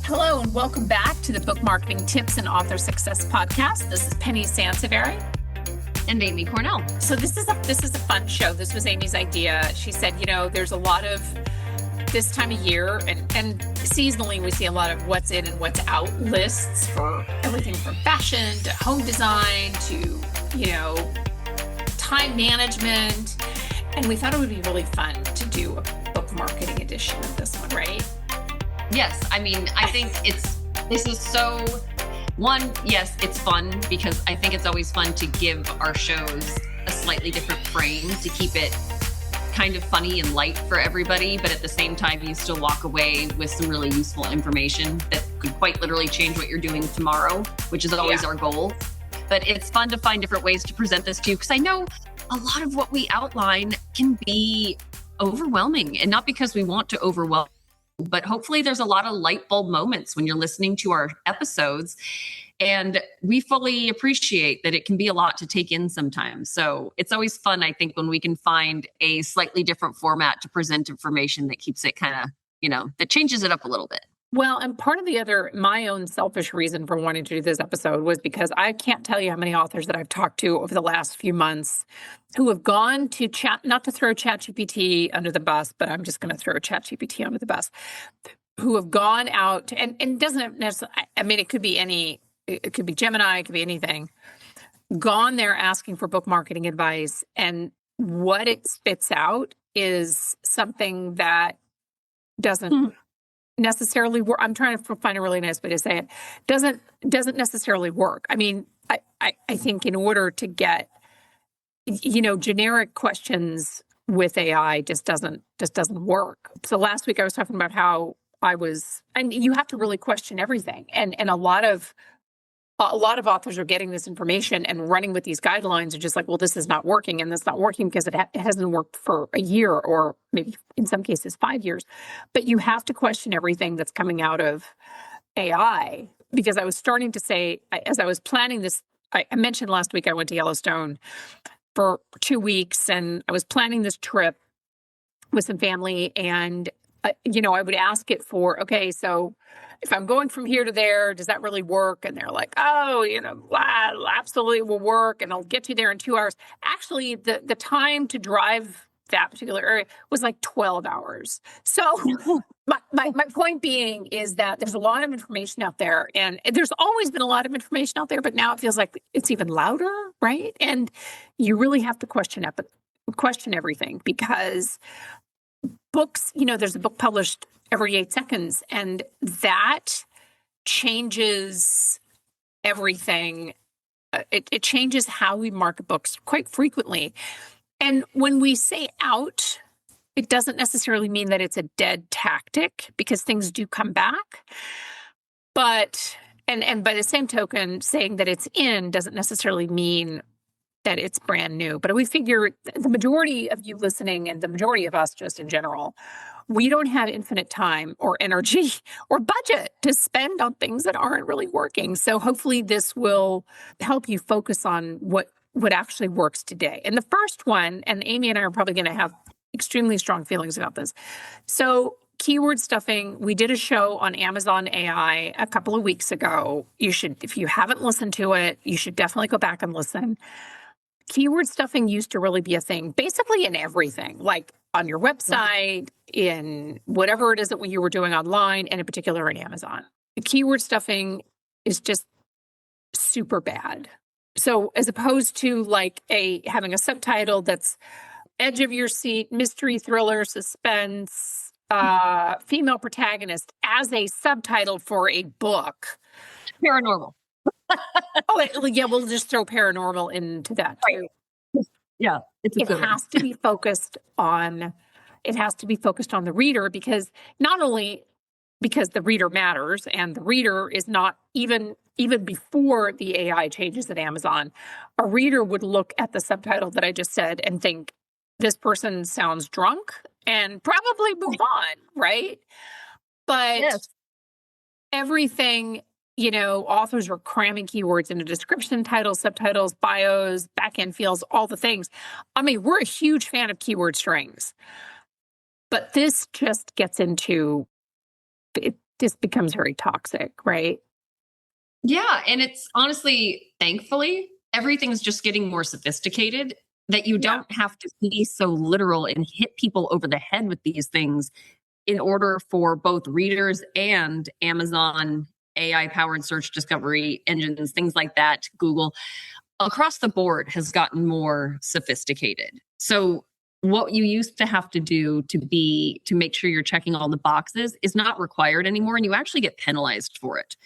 Hello and welcome back to the Book Marketing Tips and Author Success Podcast. This is Penny Sansevere. And Amy Cornell. So this is a fun show. This was Amy's idea. She said, there's a lot of this time of year and seasonally we see a lot of what's in and what's out lists for everything from fashion to home design to, time management. And we thought it would be really fun to do a book marketing edition of this one, right? Yes. I think it's fun because I think it's always fun to give our shows a slightly different frame to keep it kind of funny and light for everybody. But at the same time, you still walk away with some really useful information that could quite literally change what you're doing tomorrow, which is always our goal. But it's fun to find different ways to present this to you because I know a lot of what we outline can be overwhelming, and not because we want to overwhelm, but hopefully there's a lot of light bulb moments when you're listening to our episodes. And we fully appreciate that it can be a lot to take in sometimes. So it's always fun, I think, when we can find a slightly different format to present information that keeps it kind of, that changes it up a little bit. Well, and part of my own selfish reason for wanting to do this episode was because I can't tell you how many authors that I've talked to over the last few months who have gone to not to throw ChatGPT under the bus, but I'm just going to throw ChatGPT under the bus, who have gone out and it doesn't necessarily, it could be it could be Gemini, it could be anything, gone there asking for book marketing advice. And what it spits out is something that doesn't necessarily work. I'm trying to find a really nice way to say it. Doesn't necessarily work. I think in order to get, generic questions with AI just doesn't work. So last week I was talking about how and you have to really question everything. And a lot of authors are getting this information and running with these guidelines are just like, well, this is not working. And that's not working because it hasn't worked for a year or maybe in some cases 5 years. But you have to question everything that's coming out of AI, because I was starting to say, as I was planning this, I mentioned last week I went to Yellowstone for 2 weeks and I was planning this trip with some family. And, I would ask it for, okay, so if I'm going from here to there, does that really work? And they're like, oh, absolutely will work. And I'll get you there in 2 hours. Actually, the time to drive that particular area was like 12 hours. So my point being is that there's a lot of information out there, and there's always been a lot of information out there, but now it feels like it's even louder, right? And you really have to question everything, because books, there's a book published every 8 seconds, and that changes everything. It changes how we market books quite frequently. And when we say out, it doesn't necessarily mean that it's a dead tactic, because things do come back. But, and by the same token, saying that it's in doesn't necessarily mean that it's brand new. But we figure the majority of you listening and the majority of us just in general, we don't have infinite time or energy or budget to spend on things that aren't really working. So hopefully this will help you focus on what actually works today. And the first one, and Amy and I are probably going to have extremely strong feelings about this. So keyword stuffing, we did a show on Amazon AI a couple of weeks ago. If you haven't listened to it, you should definitely go back and listen. Keyword stuffing used to really be a thing, basically in everything, like on your website, in whatever it is that you were doing online, and in particular in Amazon. The keyword stuffing is just super bad. So as opposed to having a subtitle that's edge of your seat, mystery, thriller, suspense, female protagonist as a subtitle for a book. Paranormal. Yeah, we'll just throw paranormal into that too. Right. Yeah, it has to be focused on. It has to be focused on the reader, because not only because the reader matters, and the reader is not even before the AI changes at Amazon, a reader would look at the subtitle that I just said and think, this person sounds drunk, and probably move on, right? But everything. Authors are cramming keywords into description, titles, subtitles, bios, back-end fields, all the things. We're a huge fan of keyword strings, but this just gets into just becomes very toxic, right? Yeah. And it's honestly, thankfully, everything's just getting more sophisticated that you don't have to be so literal and hit people over the head with these things in order for both readers and Amazon AI powered search discovery engines, things like that, Google, across the board has gotten more sophisticated. So what you used to have to do to make sure you're checking all the boxes is not required anymore, and you actually get penalized for it.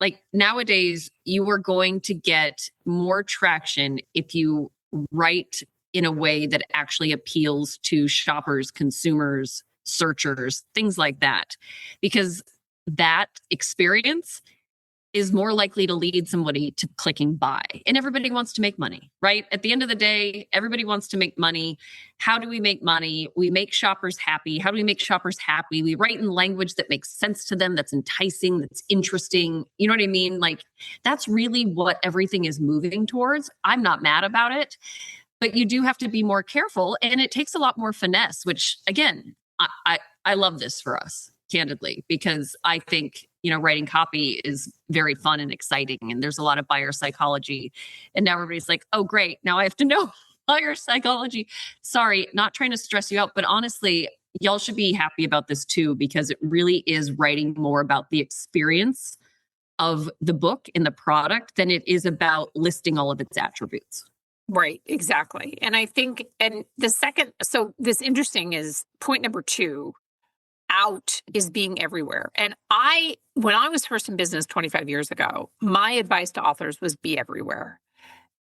Like nowadays, you are going to get more traction if you write in a way that actually appeals to shoppers, consumers, searchers, things like that, because that experience is more likely to lead somebody to clicking buy. And everybody wants to make money, right? At the end of the day, everybody wants to make money. How do we make money? We make shoppers happy. How do we make shoppers happy? We write in language that makes sense to them, that's enticing, that's interesting. You know what I mean? Like that's really what everything is moving towards. I'm not mad about it, but you do have to be more careful, and it takes a lot more finesse, which again, I love this for us, candidly, because I think, writing copy is very fun and exciting. And there's a lot of buyer psychology. And now everybody's like, oh, great. Now I have to know buyer psychology. Sorry, not trying to stress you out. But honestly, y'all should be happy about this too, because it really is writing more about the experience of the book and the product than it is about listing all of its attributes. Right, exactly. And I think, and the second, so this interesting is point number 2. Out is being everywhere. And when I was first in business 25 years ago, my advice to authors was be everywhere.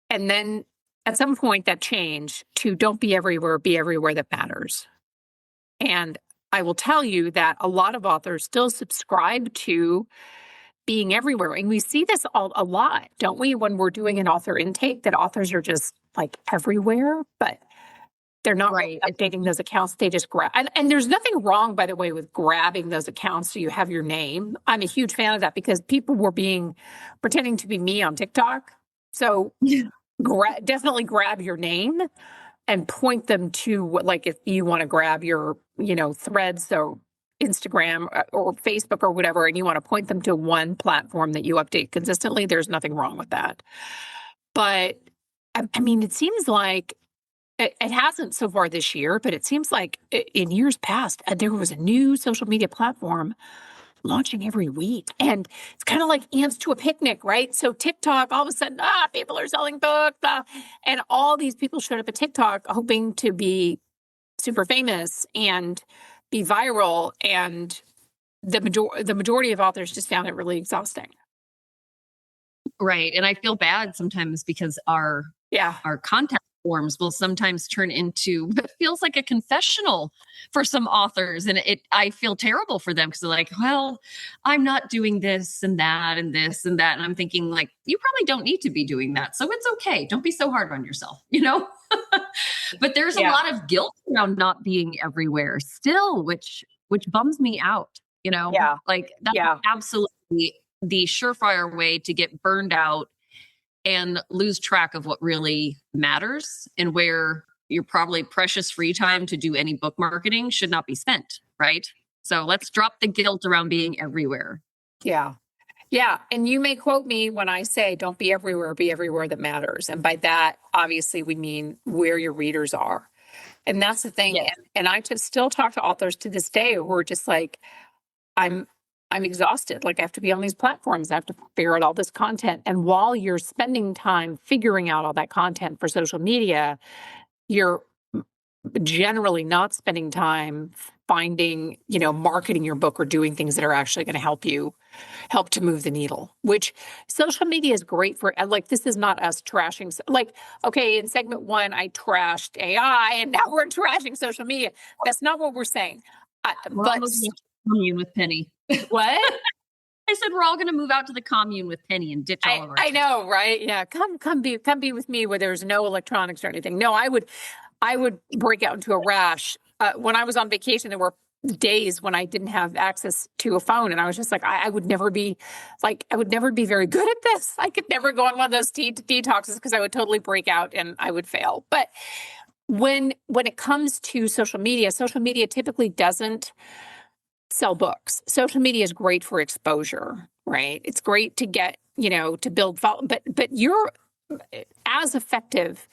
And then at some point that changed to don't be everywhere that matters. And I will tell you that a lot of authors still subscribe to being everywhere. And we see this a lot, don't we? When we're doing an author intake, that authors are just like everywhere, but they're not right. updating those accounts. They just grab. And there's nothing wrong, by the way, with grabbing those accounts so you have your name. I'm a huge fan of that because people were pretending to be me on TikTok. So definitely grab your name and point them to like if you want to grab your, Threads or Instagram or Facebook or whatever, and you want to point them to one platform that you update consistently, there's nothing wrong with that. But I mean, it seems like it hasn't so far this year, but it seems like in years past, there was a new social media platform launching every week. And it's kind of like ants to a picnic, right? So TikTok, all of a sudden, people are selling books. And all these people showed up at TikTok hoping to be super famous and be viral. And the majority of authors just found it really exhausting. Right. And I feel bad sometimes because our contact forms will sometimes turn into what feels like a confessional for some authors. And I feel terrible for them because they're like, well, I'm not doing this and that and this and that. And I'm thinking like, you probably don't need to be doing that. So it's okay. Don't be so hard on yourself, But there's a lot of guilt around not being everywhere still, which bums me out, like that's absolutely the surefire way to get burned out and lose track of what really matters and where your probably precious free time to do any book marketing should not be spent, right? So let's drop the guilt around being everywhere. Yeah. Yeah. And you may quote me when I say don't be everywhere that matters. And by that, obviously, we mean where your readers are. And that's the thing. Yes. And I just still talk to authors to this day who are just like, I'm exhausted. Like I have to be on these platforms. I have to figure out all this content. And while you're spending time figuring out all that content for social media, you're generally not spending time finding, marketing your book or doing things that are actually going to help to move the needle, which social media is great for. Like, this is not us trashing. Like, okay, in segment 1, I trashed AI and now we're trashing social media. That's not what we're saying. But commune with Penny. What? I said we're all going to move out to the commune with Penny and ditch all of our. I know, right? Yeah, come be with me where there's no electronics or anything. No, I would break out into a rash. When I was on vacation, there were days when I didn't have access to a phone, and I was just like, I would never be very good at this. I could never go on one of those detoxes because I would totally break out and I would fail. But when it comes to social media typically doesn't sell books. Social media is great for exposure, right? It's great to get, to build, but you're as effective.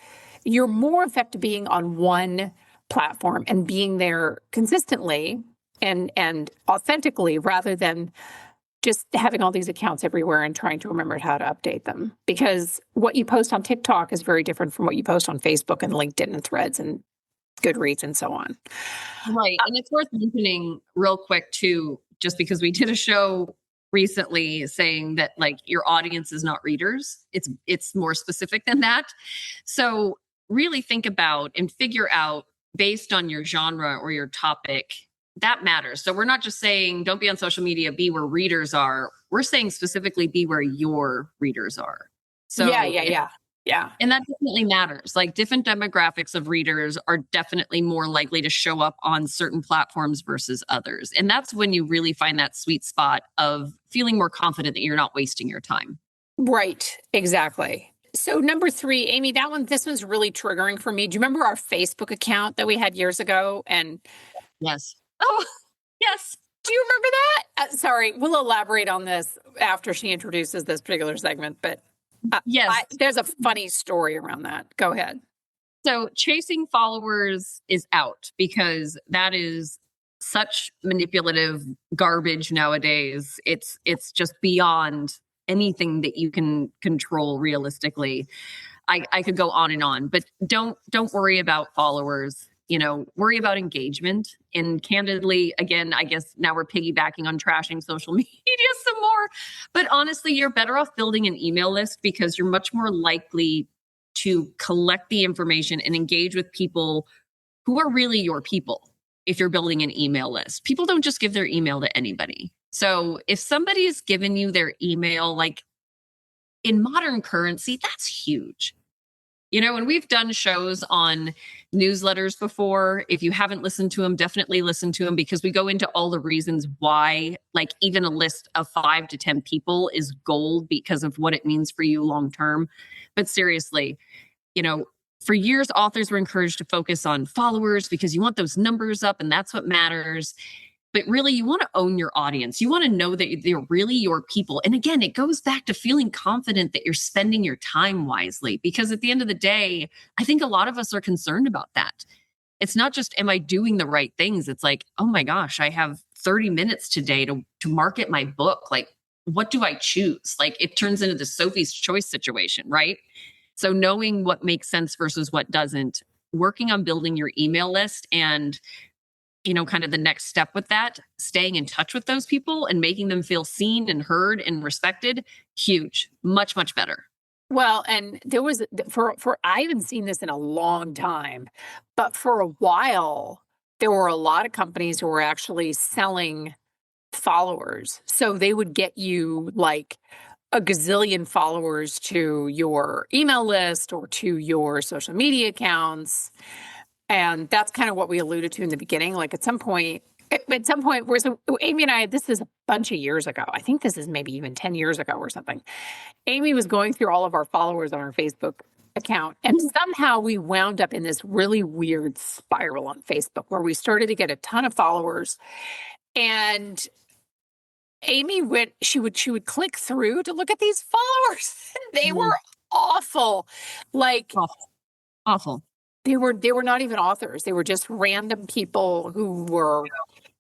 You're more effective being on one platform and being there consistently and authentically rather than just having all these accounts everywhere and trying to remember how to update them. Because what you post on TikTok is very different from what you post on Facebook and LinkedIn and Threads and Goodreads and so on. Right. And it's worth mentioning real quick too, just because we did a show recently saying that like your audience is not readers. It's more specific than that. So really think about and figure out based on your genre or your topic that matters. So we're not just saying don't be on social media, be where readers are. We're saying specifically be where your readers are. So yeah. And that definitely matters. Like different demographics of readers are definitely more likely to show up on certain platforms versus others. And that's when you really find that sweet spot of feeling more confident that you're not wasting your time. Right. Exactly. So number 3, Amy, this one's really triggering for me. Do you remember our Facebook account that we had years ago? And yes. Oh, yes. Do you remember that? Sorry, we'll elaborate on this after she introduces this particular segment, but yes, there's a funny story around that. Go ahead. So chasing followers is out because that is such manipulative garbage nowadays. It's just beyond anything that you can control realistically. I could go on and on, but don't worry about followers. Worry about engagement. And candidly, again, I guess now we're piggybacking on trashing social media some more. But honestly, you're better off building an email list because you're much more likely to collect the information and engage with people who are really your people. If you're building an email list, people don't just give their email to anybody. So if somebody's given you their email, like in modern currency, that's huge. And we've done shows on newsletters before. If you haven't listened to them, definitely listen to them because we go into all the reasons why, like even a list of 5 to 10 people is gold because of what it means for you long term. But seriously, for years, authors were encouraged to focus on followers because you want those numbers up and that's what matters. But really, you want to own your audience. You want to know that they're really your people. And again, it goes back to feeling confident that you're spending your time wisely. Because at the end of the day, I think a lot of us are concerned about that. It's not just, am I doing the right things? It's like, oh my gosh, I have 30 minutes today to market my book. Like, what do I choose? Like, it turns into the Sophie's Choice situation, right? So knowing what makes sense versus what doesn't, working on building your email list and kind of the next step with that, staying in touch with those people and making them feel seen and heard and respected, huge, much, much better. Well, and there was I haven't seen this in a long time, but for a while, there were a lot of companies who were actually selling followers. So they would get you like a gazillion followers to your email list or to your social media accounts. And that's kind of what we alluded to in the beginning. Like at some point, whereas Amy and I, this is a bunch of years ago. I think this is maybe even 10 years ago or something. Amy was going through all of our followers on our Facebook account. And somehow we wound up in this really weird spiral on Facebook where we started to get a ton of followers. And Amy she would click through to look at these followers. They were awful. Like awful. They were not even authors. They were just random people who were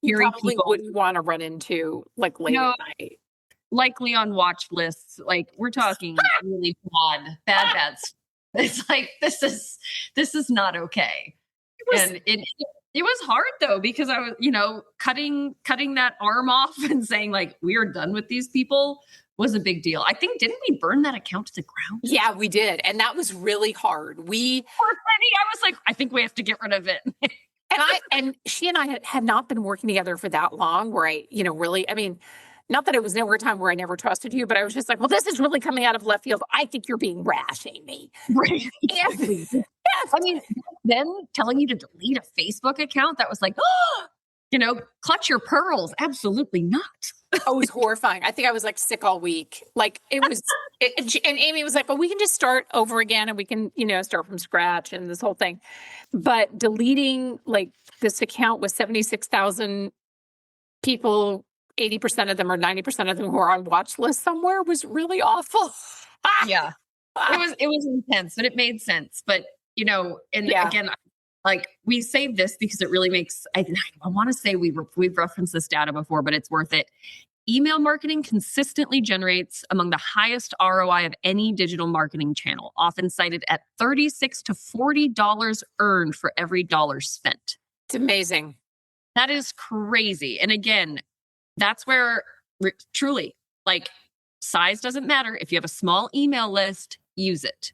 you probably wouldn't want to run into like late at night. Likely on watch lists. Like we're talking really bad bets. It's like this is not okay. It was hard though because I was cutting that arm off and saying like we are done with these people was a big deal. I think, didn't we burn that account to the ground? Yeah, we did. And that was really hard. I was like, I think we have to get rid of it. and she and I had not been working together for that long where I, really, I mean, not that it was never a time where I never trusted you, but I was just like, well, this is really coming out of left field. I think you're being rash, Amy. Right. Yes. I mean, then telling you to delete a Facebook account, that was like, clutch your pearls. Absolutely not. Oh, it was horrifying. I think I was like sick all week. Like it was, and Amy was like, well, we can just start over again and we can, start from scratch and this whole thing. But deleting like this account with 76,000 people, 80% of them or 90% of them who are on watch lists somewhere was really awful. Yeah. It was intense, but it made sense. But, and again, like we save this because it really makes, I want to say we've referenced this data before, but it's worth it. Email marketing consistently generates among the highest ROI of any digital marketing channel, often cited at $36 to $40 earned for every dollar spent. It's amazing. That is crazy. And again, that's where truly, like, size doesn't matter. If you have a small email list, use it.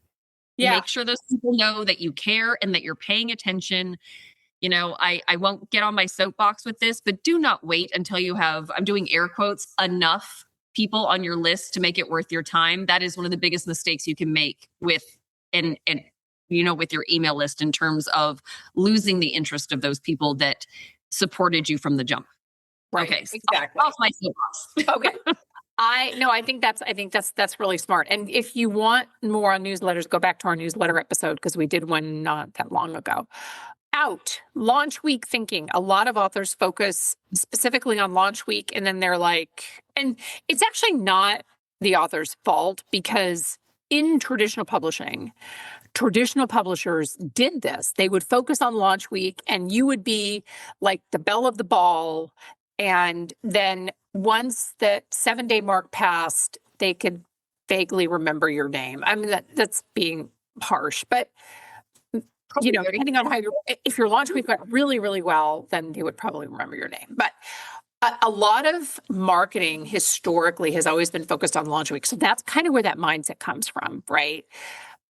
Yeah. Make sure those people know that you care and that you're paying attention. I won't get on my soapbox with this, but do not wait until you have, I'm doing air quotes, enough people on your list to make it worth your time. That is one of the biggest mistakes you can make with with your email list, in terms of losing the interest of those people that supported you from the jump. Right. Okay. Exactly. Off my soapbox. Okay. I think that's really smart. And if you want more on newsletters, go back to our newsletter episode, because we did one not that long ago. Launch week thinking. A lot of authors focus specifically on launch week, and then they're like, and it's actually not the author's fault, because in traditional publishing, traditional publishers did this. They would focus on launch week, and you would be like the belle of the ball. And then once that 7-day mark passed, they could vaguely remember your name. I mean, that's being harsh, but depending on if your launch week went really, really well, then they would probably remember your name. But a lot of marketing historically has always been focused on launch week. So that's kind of where that mindset comes from, right?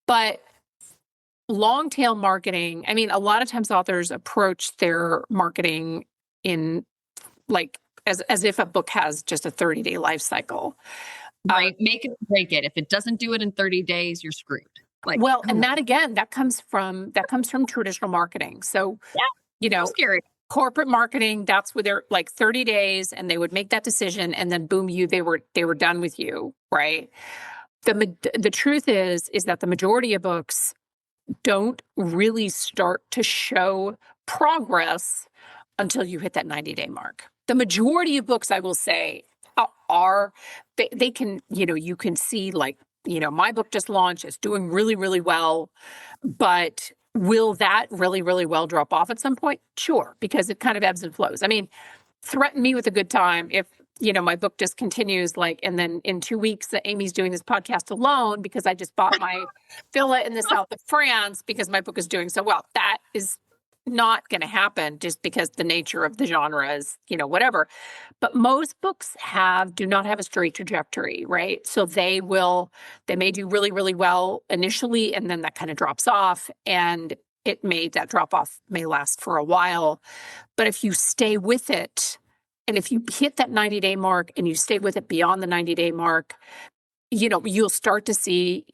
But long tail marketing, I mean, a lot of times authors approach their marketing in like as if a book has just a 30-day life cycle. Right. Make it, break it. If it doesn't do it in 30 days, you're screwed. That comes from traditional marketing. So, scary. Corporate marketing, that's where they're like 30 days, and they would make that decision, and then boom, they were done with you, right? The truth is that the majority of books don't really start to show progress until you hit that 90-day mark. The majority of books, I will say, they can, you can see like, my book just launched, it's doing really, really well, but will that really, really well drop off at some point? Sure, because it kind of ebbs and flows. I mean, threaten me with a good time if, my book just continues, and then in 2 weeks, Amy's doing this podcast alone because I just bought my villa in the south of France because my book is doing so well. That is not going to happen just because the nature of the genre is, whatever. But most books do not have a straight trajectory, right? So they may do really, really well initially, and then that kind of drops off, and that drop off may last for a while. But if you stay with it, and if you hit that 90-day mark and you stay with it beyond the 90-day mark, you'll start to see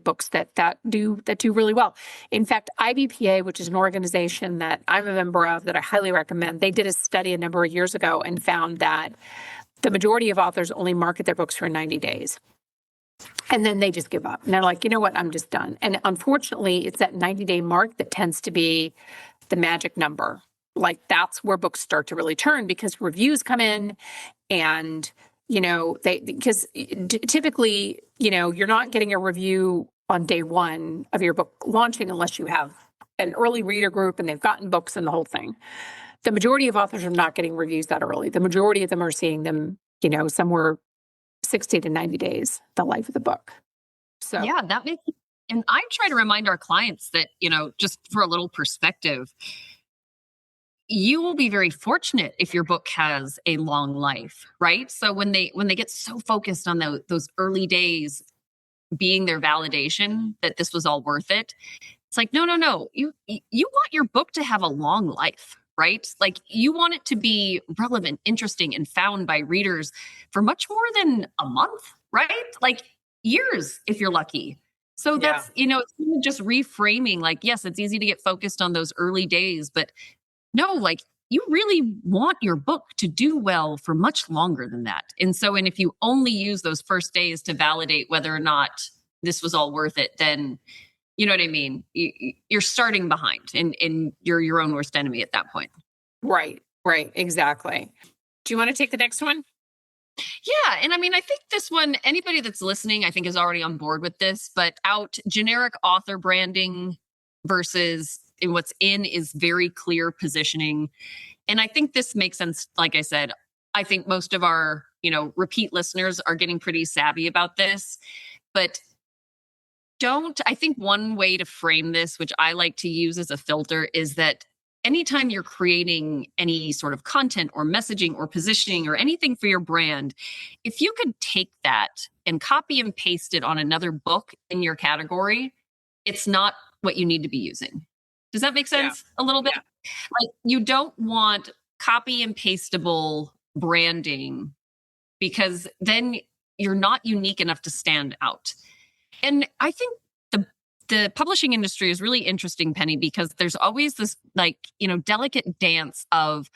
books that do really well. In fact, IBPA, which is an organization that I'm a member of that I highly recommend, they did a study a number of years ago and found that the majority of authors only market their books for 90 days. And then they just give up. And they're like, you know what, I'm just done. And unfortunately, it's that 90-day mark that tends to be the magic number. Like, that's where books start to really turn, because reviews come in, and because typically, you're not getting a review on day one of your book launching unless you have an early reader group and they've gotten books and the whole thing. The majority of authors are not getting reviews that early. The majority of them are seeing them, somewhere 60 to 90 days, the life of the book. So yeah, and I try to remind our clients that, just for a little perspective, you will be very fortunate if your book has a long life, right? So when they get so focused on those early days being their validation that this was all worth it, it's like, no. You want your book to have a long life, right? Like, you want it to be relevant, interesting, and found by readers for much more than a month, right? Like years, if you're lucky. So that's, it's just reframing, like, yes, it's easy to get focused on those early days, but no, like, you really want your book to do well for much longer than that. And if you only use those first days to validate whether or not this was all worth it, then, you know what I mean? You're starting behind, and you're your own worst enemy at that point. Right, exactly. Do you want to take the next one? Yeah. And I mean, I think this one, anybody that's listening, I think is already on board with this, but out generic author branding versus what's in is very clear positioning. And I think this makes sense. Like I said, I think most of our, repeat listeners are getting pretty savvy about this, but I think one way to frame this, which I like to use as a filter, is that anytime you're creating any sort of content or messaging or positioning or anything for your brand, if you could take that and copy and paste it on another book in your category, it's not what you need to be using. Does that make sense a little bit? Yeah. Like, you don't want copy and pastable branding because then you're not unique enough to stand out. And I think the publishing industry is really interesting, Penny, because there's always this delicate dance of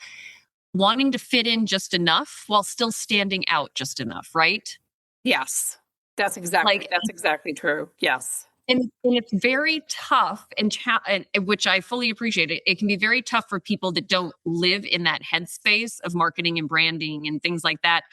wanting to fit in just enough while still standing out just enough, right? Yes, that's exactly true. Yes. And it's very tough, and which I fully appreciate. It can be very tough for people that don't live in that headspace of marketing and branding and things like that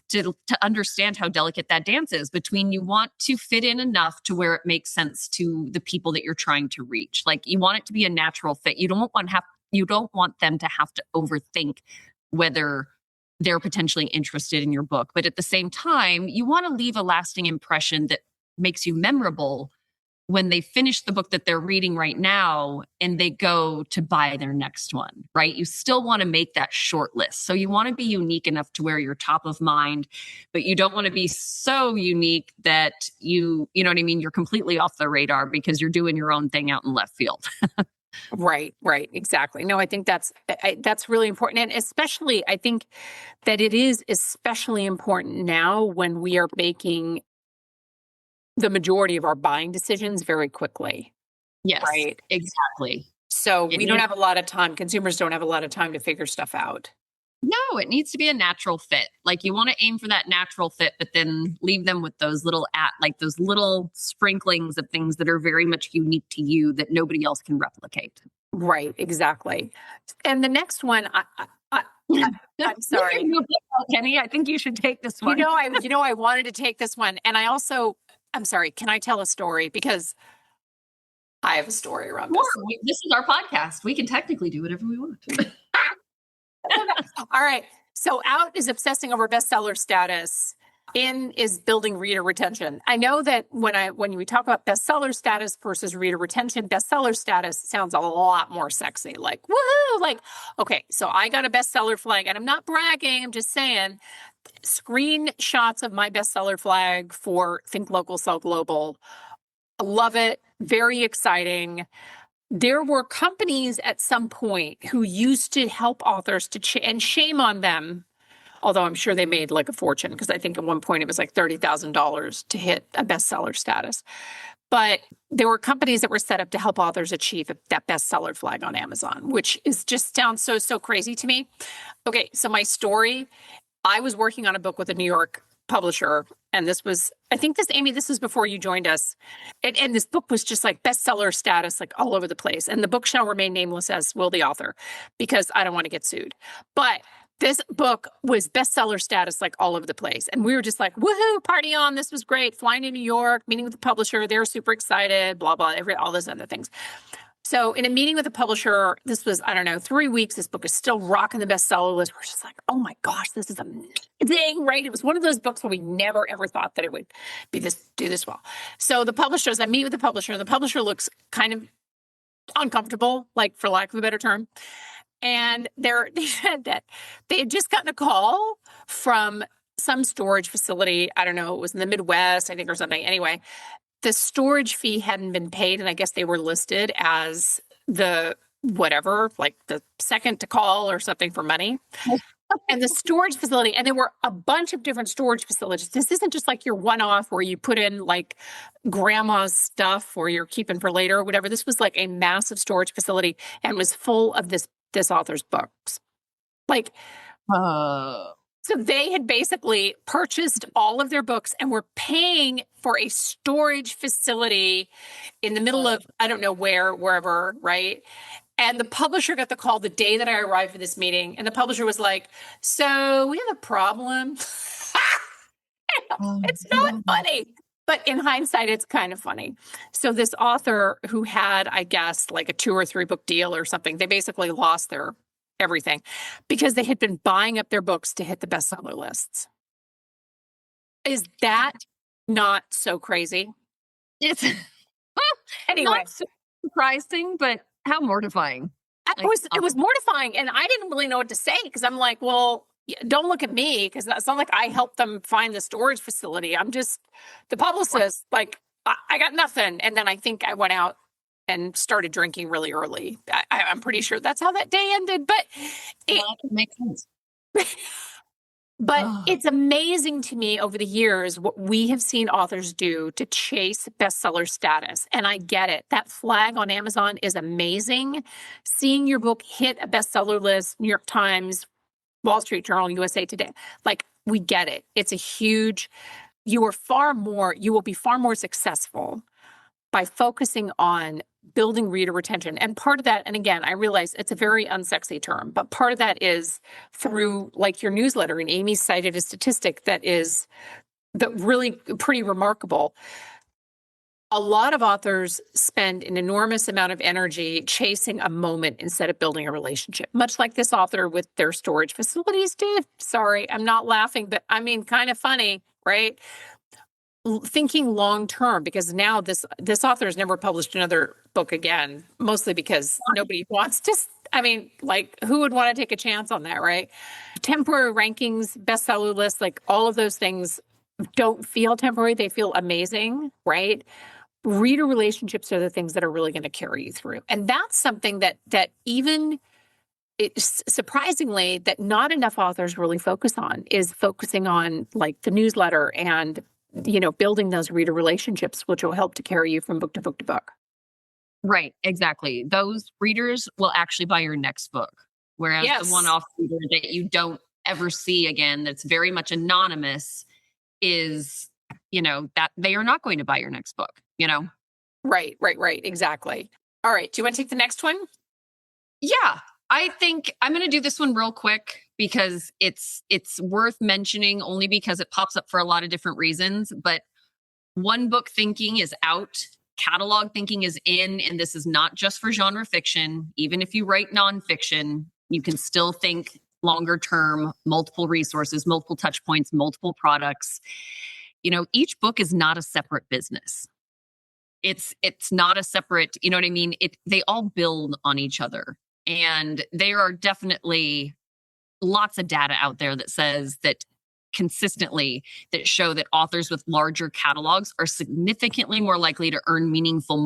to understand how delicate that dance is between you want to fit in enough to where it makes sense to the people that you're trying to reach. Like, you want it to be a natural fit. You don't want them to have to overthink whether they're potentially interested in your book. But at the same time, you want to leave a lasting impression that makes you memorable when they finish the book that they're reading right now and they go to buy their next one, right? You still want to make that short list. So you want to be unique enough to where you're top of mind, but you don't want to be so unique that you know what I mean? You're completely off the radar because you're doing your own thing out in left field. Right, exactly. No, I think that's really important. And especially, I think that it is especially important now when we are making the majority of our buying decisions very quickly. Yes, right. Exactly. So we don't have a lot of time. Consumers don't have a lot of time to figure stuff out. No, it needs to be a natural fit. Like, you want to aim for that natural fit, but then leave them with those little those little sprinklings of things that are very much unique to you that nobody else can replicate. Right, exactly. And the next one, I'm sorry, Kenny. I think you should take this one. I wanted to take this one, and I'm sorry. Can I tell a story? Because I have a story around this. This is our podcast. We can technically do whatever we want. All right. So Out is obsessing over bestseller status. In is building reader retention. I know that when we talk about bestseller status versus reader retention, bestseller status sounds a lot more sexy. Like, woohoo! Like, okay, so I got a bestseller flag, and I'm not bragging. I'm just saying, screenshots of my bestseller flag for Think Local, Sell Global. I love it. Very exciting. There were companies at some point who used to help authors and shame on them, although I'm sure they made like a fortune, because I think at one point it was like $30,000 to hit a bestseller status. But there were companies that were set up to help authors achieve that bestseller flag on Amazon, which sounds so crazy to me. Okay, so my story, I was working on a book with a New York publisher, and this was before you joined us. And this book was just like bestseller status, like all over the place. And the book shall remain nameless, as will the author, because I don't want to get sued. But this book was bestseller status, like all over the place. And we were just like, woohoo, party on. This was great. Flying to New York, meeting with the publisher. They were super excited, blah, blah, all those other things. So in a meeting with the publisher, this was, 3 weeks, this book is still rocking the bestseller list. We're just like, oh my gosh, this is amazing, right? It was one of those books where we never, ever thought that it would do this well. So I meet with the publisher, and the publisher looks kind of uncomfortable, like, for lack of a better term. And they said that they had just gotten a call from some storage facility. I don't know, it was in the Midwest, I think, or something. Anyway, the storage fee hadn't been paid, and I guess they were listed as the second to call or something for money. And the storage facility, and there were a bunch of different storage facilities. This isn't just like your one-off where you put in like grandma's stuff or you're keeping for later or whatever. This was like a massive storage facility and was full of this author's books. Like, so they had basically purchased all of their books and were paying for a storage facility in the middle of, I don't know wherever, right? And the publisher got the call the day that I arrived for this meeting. And the publisher was like, so we have a problem. It's not funny. But in hindsight, it's kind of funny. So this author who had, I guess, like a 2 or 3 book deal or something, they basically lost their everything because they had been buying up their books to hit the bestseller lists. Is that not so crazy? It's Anyway, not so surprising, but how mortifying. it was mortifying. And I didn't really know what to say because I'm like, well, don't look at me because it's not like I helped them find the storage facility. I'm just the publicist. Like, I got nothing. And then I think I went out and started drinking really early. I'm pretty sure that's how that day ended. But it makes sense. But it's amazing to me over the years what we have seen authors do to chase bestseller status. And I get it. That flag on Amazon is amazing. Seeing your book hit a bestseller list, New York Times, Wall Street Journal, USA Today, like, we get it. It's a huge, you will be far more successful by focusing on building reader retention. And part of that, and again, I realize it's a very unsexy term, but part of that is through like your newsletter. And Amy cited a statistic that really pretty remarkable. A lot of authors spend an enormous amount of energy chasing a moment instead of building a relationship, much like this author with their storage facilities did. Sorry, I'm not laughing, but I mean, kind of funny, right? Thinking long term, because now this author has never published another book again, mostly because nobody wants to. I mean, like, who would want to take a chance on that, right? Temporary rankings, bestseller lists, like all of those things don't feel temporary. They feel amazing, right? Reader relationships are the things that are really going to carry you through. And that's something that even surprisingly that not enough authors really focus on, is focusing on like the newsletter and, building those reader relationships, which will help to carry you from book to book to book. Right, exactly. Those readers will actually buy your next book. Whereas the one-off reader that you don't ever see again, that's very much anonymous, is, that they are not going to buy your next book, Right. Exactly. All right. Do you want to take the next one? Yeah, I think I'm going to do this one real quick because it's worth mentioning only because it pops up for a lot of different reasons. But one book thinking is out. Catalog thinking is in, and this is not just for genre fiction. Even if you write nonfiction, you can still think longer term, multiple resources, multiple touch points, multiple products. Each book is not a separate business. It's not a separate, you know what I mean? They all build on each other. And there are definitely lots of data out there that says that consistently that show that authors with larger catalogs are significantly more likely to earn meaningful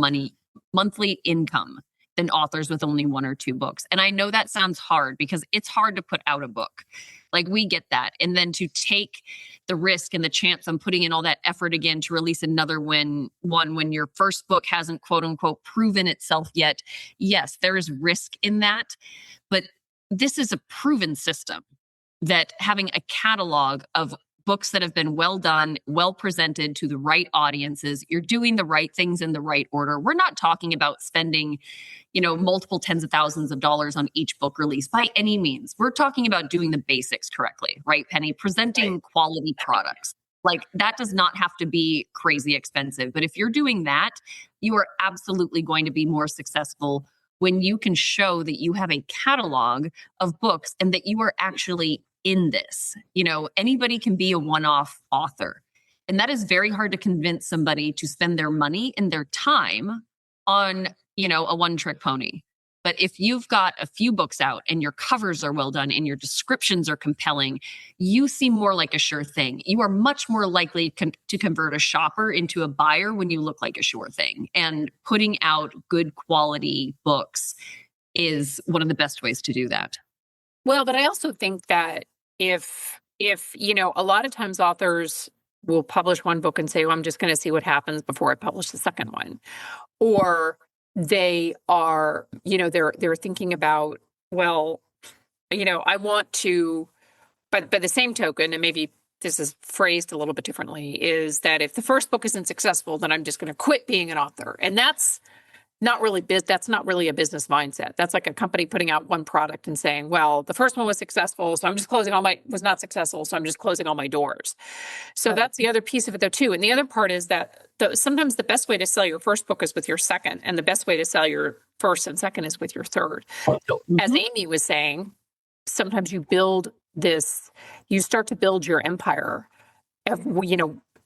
monthly income than authors with only 1 or 2 books. And I know that sounds hard because it's hard to put out a book. Like, we get that. And then to take the risk and the chance on putting in all that effort again to release another one when your first book hasn't, quote unquote, proven itself yet. Yes, there is risk in that. But this is a proven system that having a catalog of books that have been well done, well presented to the right audiences, you're doing the right things in the right order. We're not talking about spending, multiple tens of thousands of dollars on each book release by any means. We're talking about doing the basics correctly, right, Penny? Presenting quality products. Like, that does not have to be crazy expensive. But if you're doing that, you are absolutely going to be more successful when you can show that you have a catalog of books and that you are actually in this. Anybody can be a one-off author. And that is very hard to convince somebody to spend their money and their time on, a one-trick pony. But if you've got a few books out and your covers are well done and your descriptions are compelling, you seem more like a sure thing. You are much more likely to convert a shopper into a buyer when you look like a sure thing. And putting out good quality books is one of the best ways to do that. Well, but I also think that if a lot of times authors will publish one book and say, I'm just going to see what happens before I publish the second one. Or they are, they're thinking about, well, I want to, but by the same token, and maybe this is phrased a little bit differently, is that if the first book isn't successful, then I'm just going to quit being an author. And that's not really that's not really a business mindset. That's like a company putting out one product and saying, well, the first one was successful, so I'm just closing was not successful, so I'm just closing all my doors. So that's the other piece of it though too. And the other part is that sometimes the best way to sell your first book is with your second, and the best way to sell your first and second is with your third. As Amy was saying, sometimes you start to build your empire,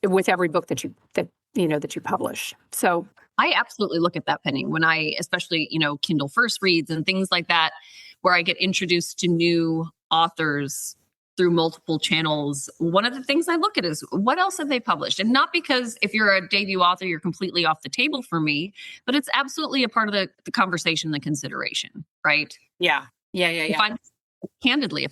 with every book that you publish. So I absolutely look at that, Penny, when especially, Kindle First Reads and things like that, where I get introduced to new authors through multiple channels. One of the things I look at is what else have they published? And not because if you're a debut author, you're completely off the table for me, but it's absolutely a part of the conversation, the consideration, right? Yeah. If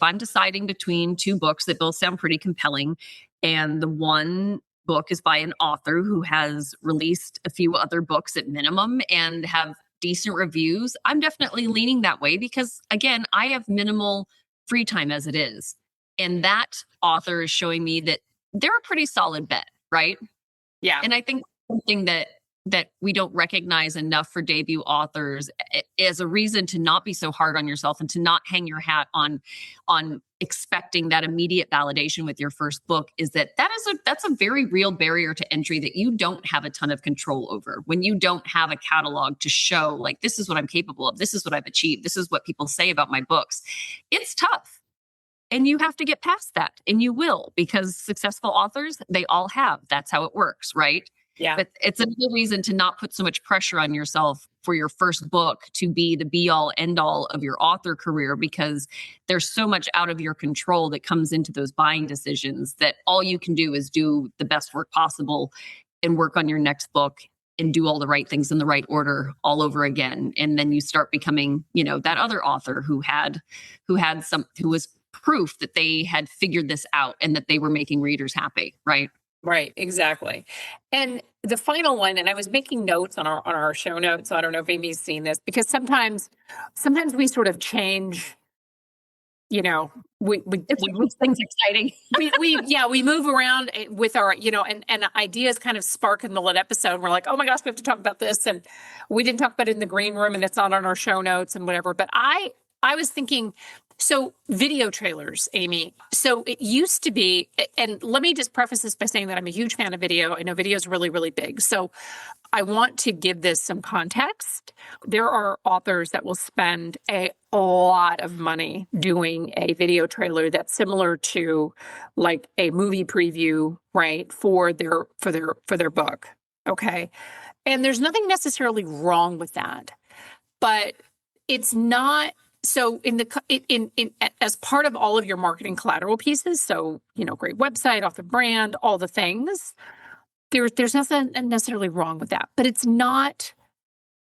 I'm deciding between two books that both sound pretty compelling, and the one book is by an author who has released a few other books at minimum and have decent reviews, I'm definitely leaning that way because, again, I have minimal free time as it is. And that author is showing me that they're a pretty solid bet, right? Yeah. And I think something that we don't recognize enough for debut authors as a reason to not be so hard on yourself and to not hang your hat on expecting that immediate validation with your first book is that's a very real barrier to entry that you don't have a ton of control over. When you don't have a catalog to show, like, this is what I'm capable of, this is what I've achieved, this is what people say about my books, it's tough. And you have to get past that, and you will, because successful authors, they all have. That's how it works, right? Yeah. But it's another reason to not put so much pressure on yourself for your first book to be the be all end all of your author career, because there's so much out of your control that comes into those buying decisions that all you can do is do the best work possible and work on your next book and do all the right things in the right order all over again. And then you start becoming, that other author who was proof that they had figured this out and that they were making readers happy, right? Right, exactly. And the final one, and I was making notes on our show notes, so I don't know if Amy's seen this, because sometimes we sort of change, we things exciting. we move around with our, and ideas kind of spark in the middle of an episode. And we're like, oh my gosh, we have to talk about this. And we didn't talk about it in the green room, and it's not on our show notes and whatever. But I was thinking, so video trailers, Amy. So it used to be, and let me just preface this by saying that I'm a huge fan of video. I know video is really, really big. So I want to give this some context. There are authors that will spend a lot of money doing a video trailer that's similar to like a movie preview, right, for their book. Okay. And there's nothing necessarily wrong with that, but it's not. So as part of all of your marketing collateral pieces, so, great website, author brand, all the things, there's nothing necessarily wrong with that, but it's not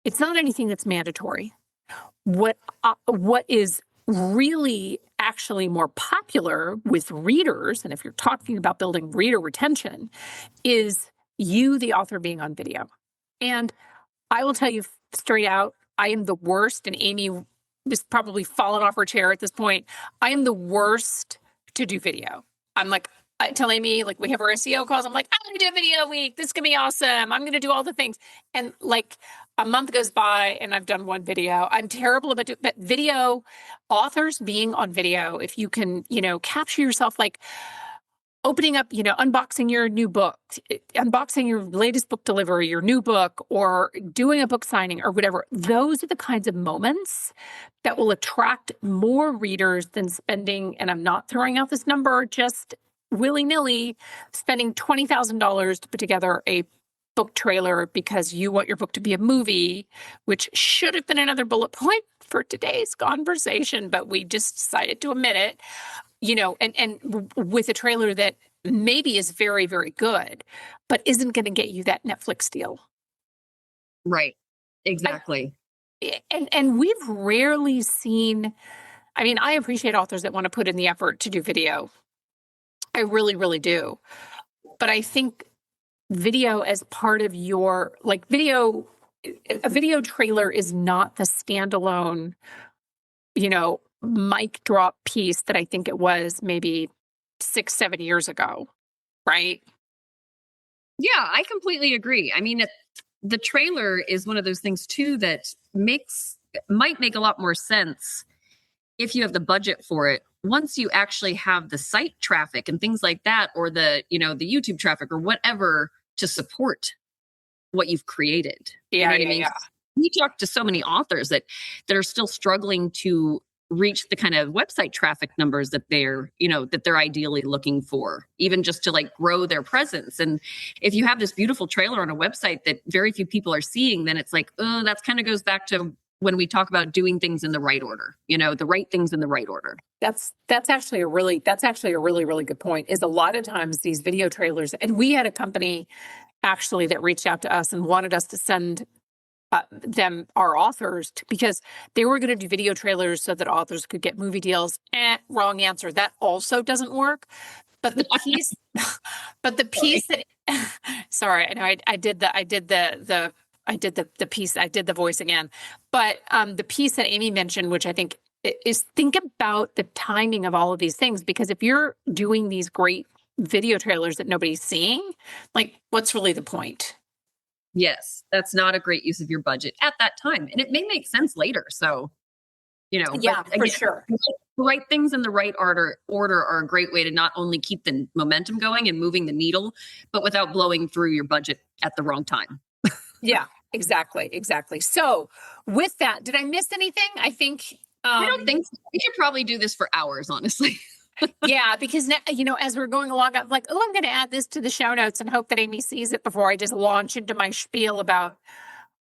anything that's mandatory. What is really actually more popular with readers, and if you're talking about building reader retention, is you, the author, being on video. And I will tell you straight out, I am the worst, and Amy is probably fallen off her chair at this point. I am the worst to do video. I'm like, I tell Amy, like, we have our SEO calls. I'm like, I'm going to do a video week. This is going to be awesome. I'm going to do all the things. And like a month goes by and I've done one video. I'm terrible about but video authors being on video. If you can, capture yourself, like opening up, unboxing your new book, unboxing your latest book delivery, your new book, or doing a book signing or whatever. Those are the kinds of moments that will attract more readers than spending, and I'm not throwing out this number just willy-nilly, spending $20,000 to put together a book trailer because you want your book to be a movie, which should have been another bullet point for today's conversation, but we just decided to omit it. And with a trailer that maybe is very, very good, but isn't going to get you that Netflix deal. Right. Exactly. And we've rarely seen, I appreciate authors that want to put in the effort to do video. I really, really do. But I think video as part of your, a video trailer is not the standalone, mic drop piece that I think it was maybe 6-7 years ago, right? Yeah, I completely agree. the trailer is one of those things too that might make a lot more sense if you have the budget for it. Once you actually have the site traffic and things like that, or the YouTube traffic or whatever to support what you've created. You know what I mean? Yeah. We talk to so many authors that are still struggling to reach the kind of website traffic numbers that they're ideally looking for, even just to like grow their presence. And if you have this beautiful trailer on a website that very few people are seeing, then it's like, oh, that kind of goes back to when we talk about doing things in the right order, the right things in the right order. That's actually a really good point. Is a lot of times these video trailers, and we had a company actually that reached out to us and wanted us to send our authors because they were going to do video trailers so that authors could get movie deals. Wrong answer. That also doesn't work. But the piece, that, sorry, I know I did the piece, I did the voice again. But the piece that Amy mentioned, which I think is, think about the timing of all of these things, because if you're doing these great video trailers that nobody's seeing, like, what's really the point? Yes, that's not a great use of your budget at that time. And it may make sense later. So, yeah, for sure. The right things in the right order are a great way to not only keep the momentum going and moving the needle, but without blowing through your budget at the wrong time. Yeah, exactly. So with that, did I miss anything? I think, I don't think so. We could probably do this for hours, honestly. Yeah, because now, as we're going along, I'm like, I'm going to add this to the show notes and hope that Amy sees it before I just launch into my spiel about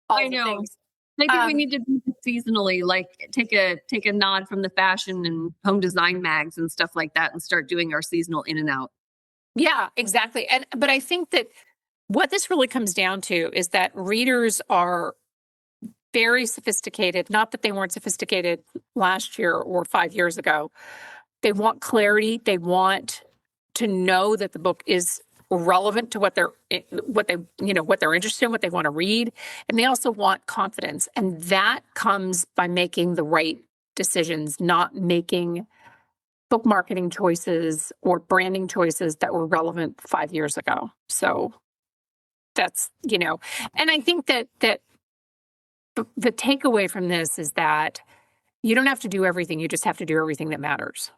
all the things. Maybe we need to do this seasonally, like take a nod from the fashion and home design mags and stuff like that, and start doing our seasonal in and out. Yeah, exactly. But I think that what this really comes down to is that readers are very sophisticated. Not that they weren't sophisticated last year or 5 years ago. They want clarity. They want to know that the book is relevant to what they're interested in, what they want to read. And they also want confidence. And that comes by making the right decisions, not making book marketing choices or branding choices that were relevant 5 years ago. So that's, and I think that the takeaway from this is that you don't have to do everything. You just have to do everything that matters.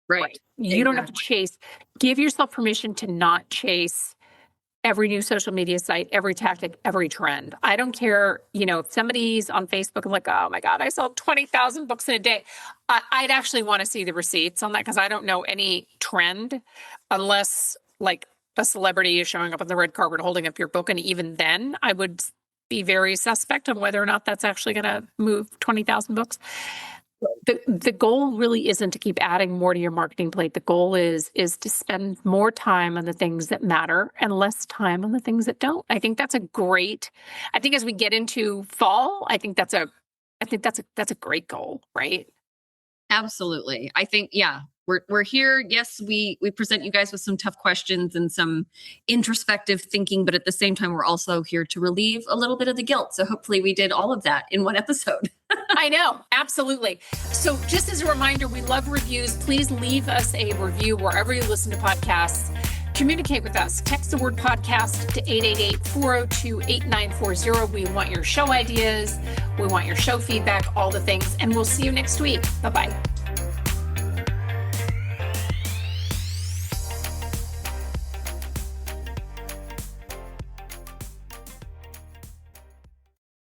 Right. You don't have to chase. Give yourself permission to not chase every new social media site, every tactic, every trend. I don't care, if somebody's on Facebook and like, oh my God, I sold 20,000 books in a day. I'd actually want to see the receipts on that, because I don't know any trend unless like a celebrity is showing up on the red carpet holding up your book. And even then I would be very suspect on whether or not that's actually going to move 20,000 books. The goal really isn't to keep adding more to your marketing plate. The goal is to spend more time on the things that matter and less time on the things that don't. I think that's as we get into fall, I think that's a great goal, right? Absolutely. I think, yeah, we're here. Yes, we present you guys with some tough questions and some introspective thinking, but at the same time, we're also here to relieve a little bit of the guilt. So hopefully we did all of that in one episode. I know. Absolutely. So just as a reminder, we love reviews. Please leave us a review wherever you listen to podcasts. Communicate with us. Text the word podcast to 888-402-8940. We want your show ideas. We want your show feedback, all the things. And we'll see you next week. Bye-bye.